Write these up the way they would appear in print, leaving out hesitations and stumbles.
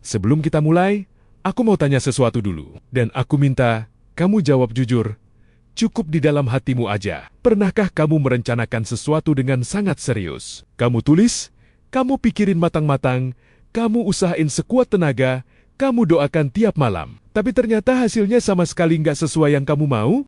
Sebelum kita mulai, aku mau tanya sesuatu dulu. Dan aku minta kamu jawab jujur. Cukup di dalam hatimu aja. Pernahkah kamu merencanakan sesuatu dengan sangat serius? Kamu tulis, kamu pikirin matang-matang, kamu usahain sekuat tenaga, kamu doakan tiap malam. Tapi ternyata hasilnya sama sekali nggak sesuai yang kamu mau?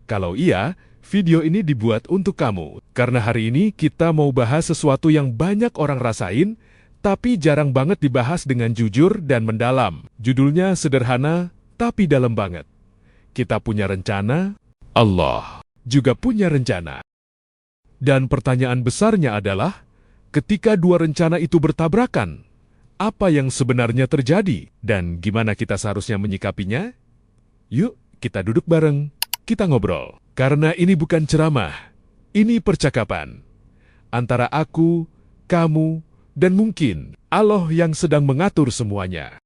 Kalau iya, video ini dibuat untuk kamu. Karena hari ini kita mau bahas sesuatu yang banyak orang rasain, tapi jarang banget dibahas dengan jujur dan mendalam. Judulnya sederhana, tapi dalam banget. Kita punya rencana, Allah juga punya rencana. Dan pertanyaan besarnya adalah, ketika dua rencana itu bertabrakan, apa yang sebenarnya terjadi dan gimana kita seharusnya menyikapinya? Yuk, kita duduk bareng, kita ngobrol. Karena ini bukan ceramah, ini percakapan. Antara aku, kamu, dan mungkin Allah yang sedang mengatur semuanya.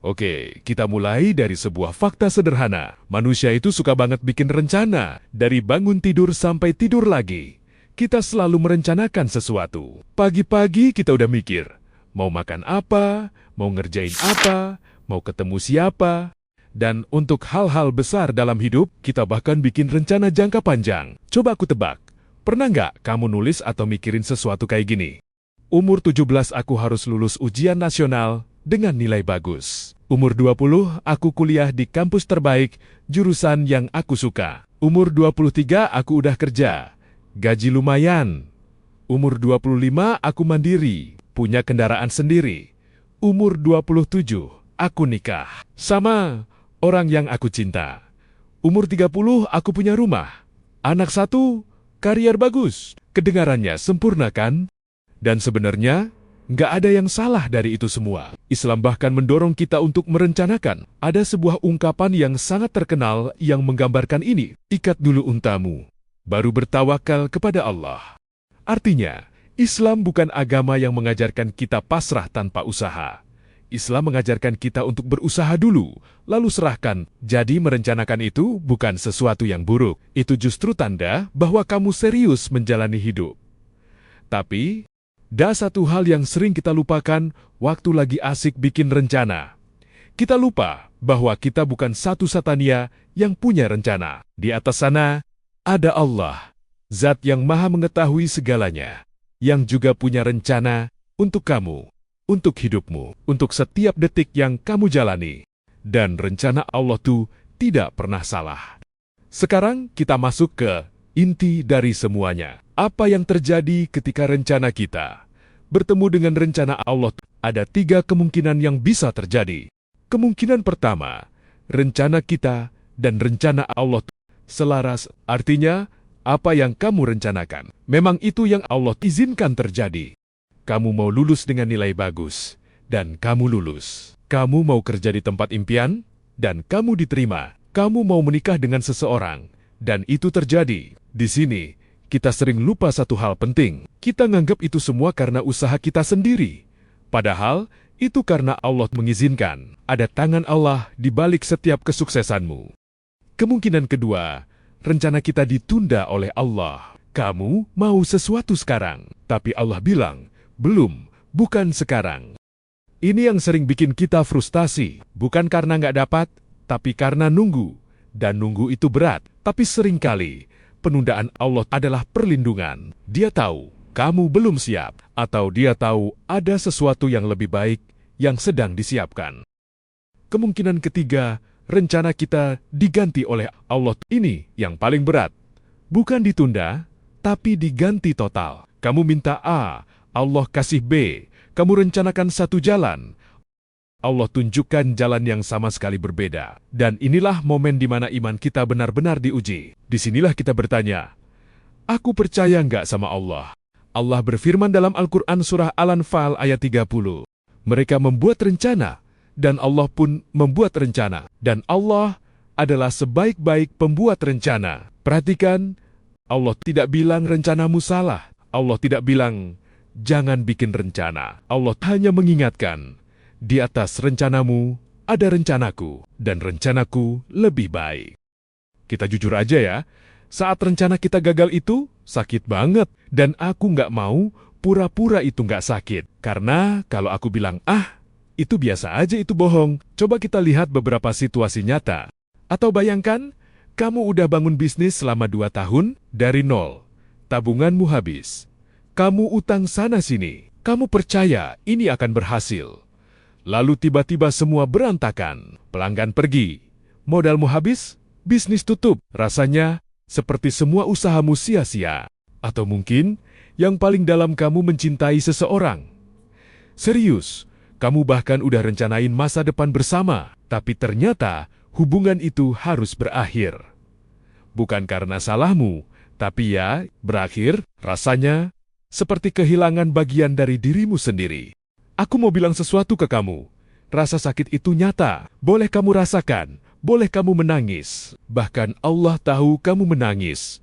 Oke, kita mulai dari sebuah fakta sederhana. Manusia itu suka banget bikin rencana. Dari bangun tidur sampai tidur lagi. Kita selalu merencanakan sesuatu. Pagi-pagi kita udah mikir, mau makan apa, mau ngerjain apa, mau ketemu siapa. Dan untuk hal-hal besar dalam hidup, kita bahkan bikin rencana jangka panjang. Coba aku tebak, pernah nggak kamu nulis atau mikirin sesuatu kayak gini? Umur 17 aku harus lulus ujian nasional dengan nilai bagus. Umur 20 aku kuliah di kampus terbaik, jurusan yang aku suka. Umur 23 aku udah kerja, gaji lumayan. Umur 25 aku mandiri, punya kendaraan sendiri. Umur 27 aku nikah sama orang yang aku cinta. Umur 30 aku punya rumah, anak satu, karier bagus. Kedengarannya sempurna kan? Dan sebenarnya, nggak ada yang salah dari itu semua. Islam bahkan mendorong kita untuk merencanakan. Ada sebuah ungkapan yang sangat terkenal yang menggambarkan ini. Ikat dulu untamu, baru bertawakal kepada Allah. Artinya, Islam bukan agama yang mengajarkan kita pasrah tanpa usaha. Islam mengajarkan kita untuk berusaha dulu, lalu serahkan. Jadi merencanakan itu bukan sesuatu yang buruk. Itu justru tanda bahwa kamu serius menjalani hidup. Tapi, ada satu hal yang sering kita lupakan waktu lagi asik bikin rencana. Kita lupa bahwa kita bukan satu-satunya yang punya rencana. Di atas sana, ada Allah, Zat yang Maha mengetahui segalanya, yang juga punya rencana untuk kamu, untuk hidupmu, untuk setiap detik yang kamu jalani. Dan rencana Allah itu tidak pernah salah. Sekarang kita masuk ke inti dari semuanya. Apa yang terjadi ketika rencana kita bertemu dengan rencana Allah? Ada 3 kemungkinan yang bisa terjadi. Kemungkinan pertama, rencana kita dan rencana Allah selaras. Artinya, apa yang kamu rencanakan, memang itu yang Allah izinkan terjadi. Kamu mau lulus dengan nilai bagus, dan kamu lulus. Kamu mau kerja di tempat impian, dan kamu diterima. Kamu mau menikah dengan seseorang, dan itu terjadi. Di sini, kita sering lupa satu hal penting. Kita nganggap itu semua karena usaha kita sendiri. Padahal, itu karena Allah mengizinkan. Ada tangan Allah di balik setiap kesuksesanmu. Kemungkinan kedua, rencana kita ditunda oleh Allah. Kamu mau sesuatu sekarang, tapi Allah bilang, belum, bukan sekarang. Ini yang sering bikin kita frustasi. Bukan karena nggak dapat, tapi karena nunggu. Dan nunggu itu berat, tapi seringkali penundaan Allah adalah perlindungan. Dia tahu kamu belum siap, atau dia tahu ada sesuatu yang lebih baik yang sedang disiapkan. Kemungkinan ketiga, rencana kita diganti oleh Allah. Ini yang paling berat. Bukan ditunda, tapi diganti total. Kamu minta A, Allah kasih B. Kamu rencanakan satu jalan, Allah tunjukkan jalan yang sama sekali berbeda. Dan inilah momen di mana iman kita benar-benar diuji. Disinilah kita bertanya, aku percaya nggak sama Allah? Allah berfirman dalam Al-Quran surah Al-Anfal ayat 30. Mereka membuat rencana, dan Allah pun membuat rencana. Dan Allah adalah sebaik-baik pembuat rencana. Perhatikan, Allah tidak bilang rencanamu salah. Allah tidak bilang, jangan bikin rencana. Allah hanya mengingatkan, di atas rencanamu ada rencanaku, dan rencanaku lebih baik. Kita jujur aja ya, saat rencana kita gagal itu sakit banget, dan aku nggak mau pura-pura itu nggak sakit. Karena kalau aku bilang itu biasa aja, itu bohong. Coba kita lihat beberapa situasi nyata. Atau bayangkan, kamu udah bangun bisnis selama 2 tahun, dari nol. Tabunganmu habis. Kamu utang sana-sini. Kamu percaya ini akan berhasil. Lalu tiba-tiba semua berantakan. Pelanggan pergi. Modalmu habis, bisnis tutup. Rasanya seperti semua usahamu sia-sia. Atau mungkin yang paling dalam, kamu mencintai seseorang. Serius, kamu bahkan udah rencanain masa depan bersama. Tapi ternyata hubungan itu harus berakhir. Bukan karena salahmu, tapi ya berakhir rasanya seperti kehilangan bagian dari dirimu sendiri. Aku mau bilang sesuatu ke kamu. Rasa sakit itu nyata. Boleh kamu rasakan. Boleh kamu menangis. Bahkan Allah tahu kamu menangis.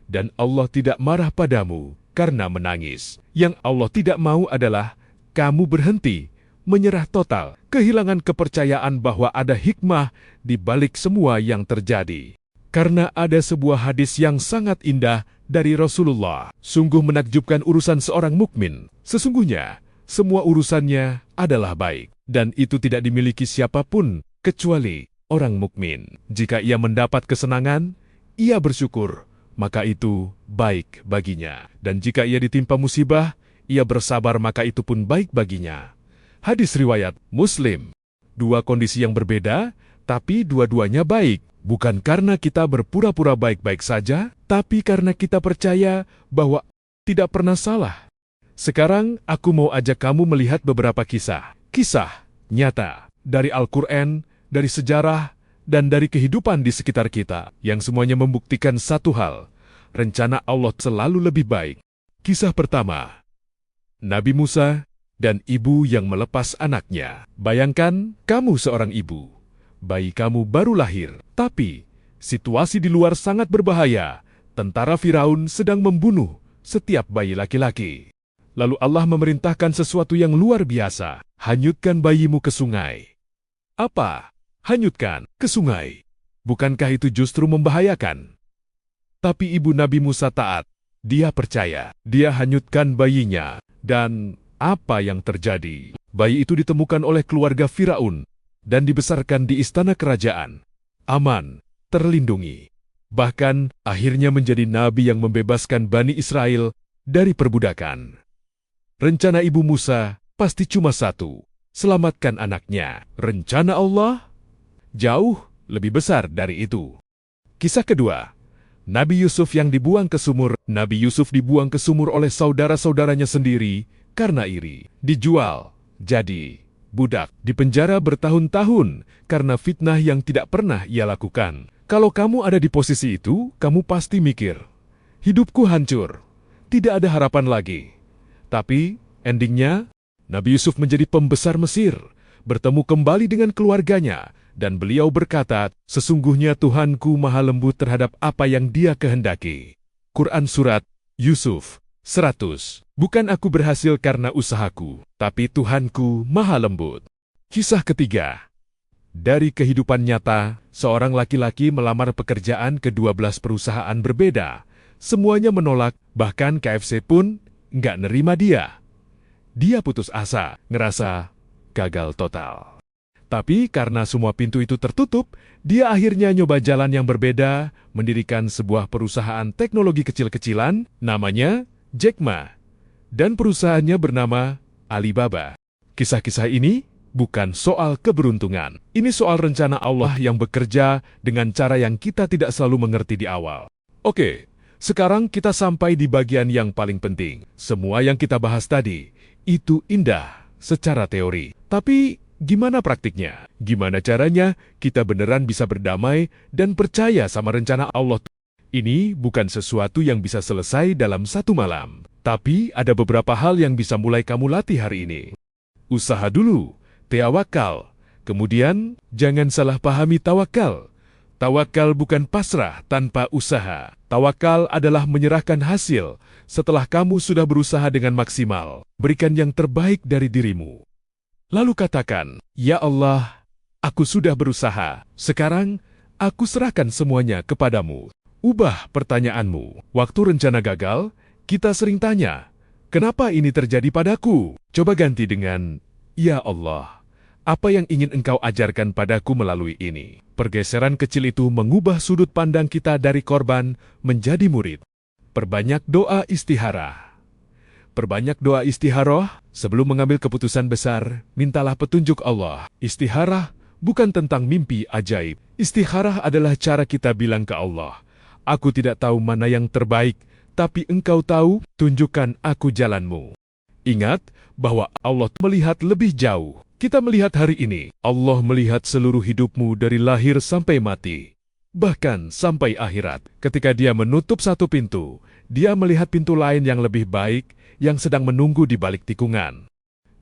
Dan Allah tidak marah padamu karena menangis. Yang Allah tidak mau adalah kamu berhenti, menyerah total, kehilangan kepercayaan bahwa ada hikmah di balik semua yang terjadi. Karena ada sebuah hadis yang sangat indah dari Rasulullah. Sungguh menakjubkan urusan seorang mukmin. Sesungguhnya, semua urusannya adalah baik, dan itu tidak dimiliki siapapun kecuali orang mukmin. Jika ia mendapat kesenangan, ia bersyukur, maka itu baik baginya. Dan jika ia ditimpa musibah, ia bersabar, maka itu pun baik baginya. Hadis riwayat Muslim. Dua kondisi yang berbeda, tapi dua-duanya baik. Bukan karena kita berpura-pura baik-baik saja, tapi karena kita percaya bahwa tidak pernah salah. Sekarang, aku mau ajak kamu melihat beberapa kisah. Kisah nyata dari Al-Quran, dari sejarah, dan dari kehidupan di sekitar kita, yang semuanya membuktikan satu hal, rencana Allah selalu lebih baik. Kisah pertama, Nabi Musa dan ibu yang melepas anaknya. Bayangkan, kamu seorang ibu. Bayi kamu baru lahir, tapi situasi di luar sangat berbahaya. Tentara Firaun sedang membunuh setiap bayi laki-laki. Lalu Allah memerintahkan sesuatu yang luar biasa. Hanyutkan bayimu ke sungai. Apa? Hanyutkan ke sungai. Bukankah itu justru membahayakan? Tapi ibu Nabi Musa taat. Dia percaya. Dia hanyutkan bayinya. Dan apa yang terjadi? Bayi itu ditemukan oleh keluarga Firaun dan dibesarkan di istana kerajaan. Aman, terlindungi. Bahkan akhirnya menjadi nabi yang membebaskan Bani Israel dari perbudakan. Rencana ibu Musa pasti cuma satu, selamatkan anaknya. Rencana Allah jauh lebih besar dari itu. Kisah kedua, Nabi Yusuf yang dibuang ke sumur. Nabi Yusuf dibuang ke sumur oleh saudara-saudaranya sendiri karena iri. Dijual jadi budak, dipenjara bertahun-tahun karena fitnah yang tidak pernah ia lakukan. Kalau kamu ada di posisi itu, kamu pasti mikir, hidupku hancur, tidak ada harapan lagi. Tapi, endingnya, Nabi Yusuf menjadi pembesar Mesir, bertemu kembali dengan keluarganya, dan beliau berkata, sesungguhnya Tuhanku maha lembut terhadap apa yang dia kehendaki. Quran Surat Yusuf 100. Bukan aku berhasil karena usahaku, tapi Tuhanku maha lembut. Kisah ketiga. Dari kehidupan nyata, seorang laki-laki melamar pekerjaan ke 12 perusahaan berbeda. Semuanya menolak, bahkan KFC pun nggak nerima dia. Dia putus asa, ngerasa gagal total. Tapi karena semua pintu itu tertutup, dia akhirnya nyoba jalan yang berbeda, mendirikan sebuah perusahaan teknologi kecil-kecilan, namanya Jack Ma. Dan perusahaannya bernama Alibaba. Kisah-kisah ini bukan soal keberuntungan. Ini soal rencana Allah yang bekerja dengan cara yang kita tidak selalu mengerti di awal. Oke, sekarang kita sampai di bagian yang paling penting. Semua yang kita bahas tadi, itu indah secara teori. Tapi, gimana praktiknya? Gimana caranya kita beneran bisa berdamai dan percaya sama rencana Allah? Ini bukan sesuatu yang bisa selesai dalam satu malam. Tapi, ada beberapa hal yang bisa mulai kamu latih hari ini. Usaha dulu, tawakal. Kemudian, jangan salah pahami tawakal. Tawakal bukan pasrah tanpa usaha. Tawakal adalah menyerahkan hasil setelah kamu sudah berusaha dengan maksimal. Berikan yang terbaik dari dirimu. Lalu katakan, "Ya Allah, aku sudah berusaha. Sekarang, aku serahkan semuanya kepadamu." Ubah pertanyaanmu. Waktu rencana gagal, kita sering tanya, "Kenapa ini terjadi padaku?" Coba ganti dengan, "Ya Allah, Apa yang ingin engkau ajarkan padaku melalui ini? Pergeseran kecil itu mengubah sudut pandang kita dari korban menjadi murid. Perbanyak doa istikharah. Perbanyak doa istikharah sebelum mengambil keputusan besar, mintalah petunjuk Allah. Istikharah bukan tentang mimpi ajaib. Istikharah adalah cara kita bilang ke Allah, aku tidak tahu mana yang terbaik, tapi engkau tahu, tunjukkan aku jalanmu. Ingat bahwa Allah melihat lebih jauh. Kita melihat hari ini, Allah melihat seluruh hidupmu dari lahir sampai mati. Bahkan sampai akhirat, ketika Dia menutup satu pintu, Dia melihat pintu lain yang lebih baik yang sedang menunggu di balik tikungan.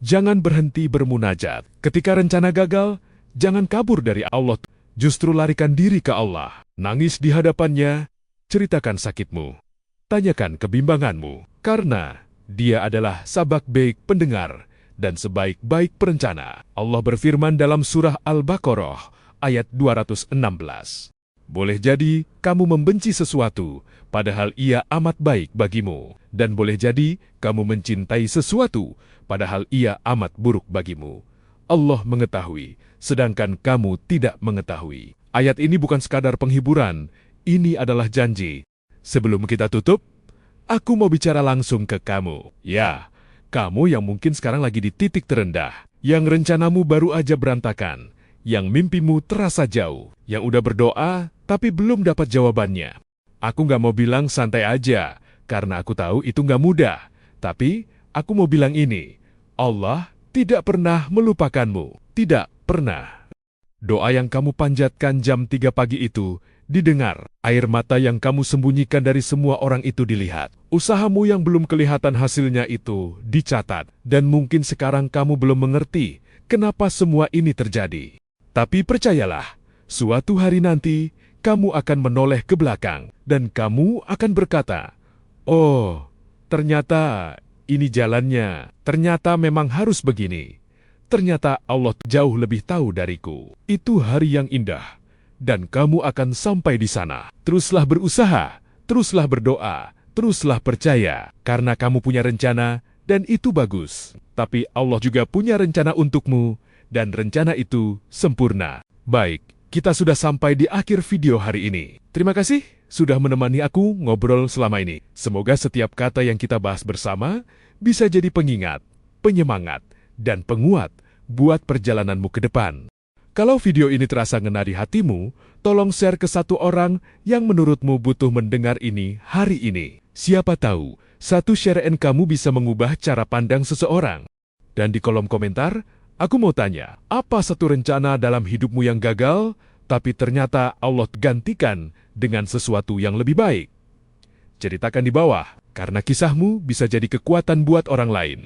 Jangan berhenti bermunajat. Ketika rencana gagal, jangan kabur dari Allah. Justru larikan diri ke Allah. Nangis di hadapannya, ceritakan sakitmu. Tanyakan kebimbanganmu, karena Dia adalah sabak baik pendengar dan sebaik-baik perencana. Allah berfirman dalam surah Al-Baqarah ayat 216. Boleh jadi kamu membenci sesuatu, padahal ia amat baik bagimu. Dan boleh jadi kamu mencintai sesuatu, padahal ia amat buruk bagimu. Allah mengetahui, sedangkan kamu tidak mengetahui. Ayat ini bukan sekadar penghiburan, ini adalah janji. Sebelum kita tutup, aku mau bicara langsung ke kamu. Ya, kamu yang mungkin sekarang lagi di titik terendah, yang rencanamu baru aja berantakan, yang mimpimu terasa jauh, yang udah berdoa tapi belum dapat jawabannya. Aku nggak mau bilang santai aja, karena aku tahu itu nggak mudah. Tapi aku mau bilang ini, Allah tidak pernah melupakanmu, tidak pernah. Doa yang kamu panjatkan jam 3 pagi itu didengar, air mata yang kamu sembunyikan dari semua orang itu dilihat. Usahamu yang belum kelihatan hasilnya itu dicatat, dan mungkin sekarang kamu belum mengerti kenapa semua ini terjadi. Tapi percayalah, suatu hari nanti kamu akan menoleh ke belakang, dan kamu akan berkata, oh, ternyata ini jalannya, ternyata memang harus begini. Ternyata Allah jauh lebih tahu dariku. Itu hari yang indah. Dan kamu akan sampai di sana. Teruslah berusaha, teruslah berdoa, teruslah percaya, karena kamu punya rencana, dan itu bagus. Tapi Allah juga punya rencana untukmu, dan rencana itu sempurna. Baik, kita sudah sampai di akhir video hari ini. Terima kasih sudah menemani aku ngobrol selama ini. Semoga setiap kata yang kita bahas bersama bisa jadi pengingat, penyemangat, dan penguat buat perjalananmu ke depan. Kalau video ini terasa ngena di hatimu, tolong share ke satu orang yang menurutmu butuh mendengar ini hari ini. Siapa tahu, satu share-in kamu bisa mengubah cara pandang seseorang. Dan di kolom komentar, aku mau tanya, apa satu rencana dalam hidupmu yang gagal, tapi ternyata Allah gantikan dengan sesuatu yang lebih baik? Ceritakan di bawah, karena kisahmu bisa jadi kekuatan buat orang lain.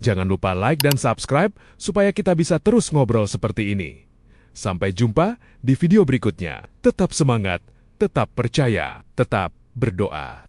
Jangan lupa like dan subscribe supaya kita bisa terus ngobrol seperti ini. Sampai jumpa di video berikutnya. Tetap semangat, tetap percaya, tetap berdoa.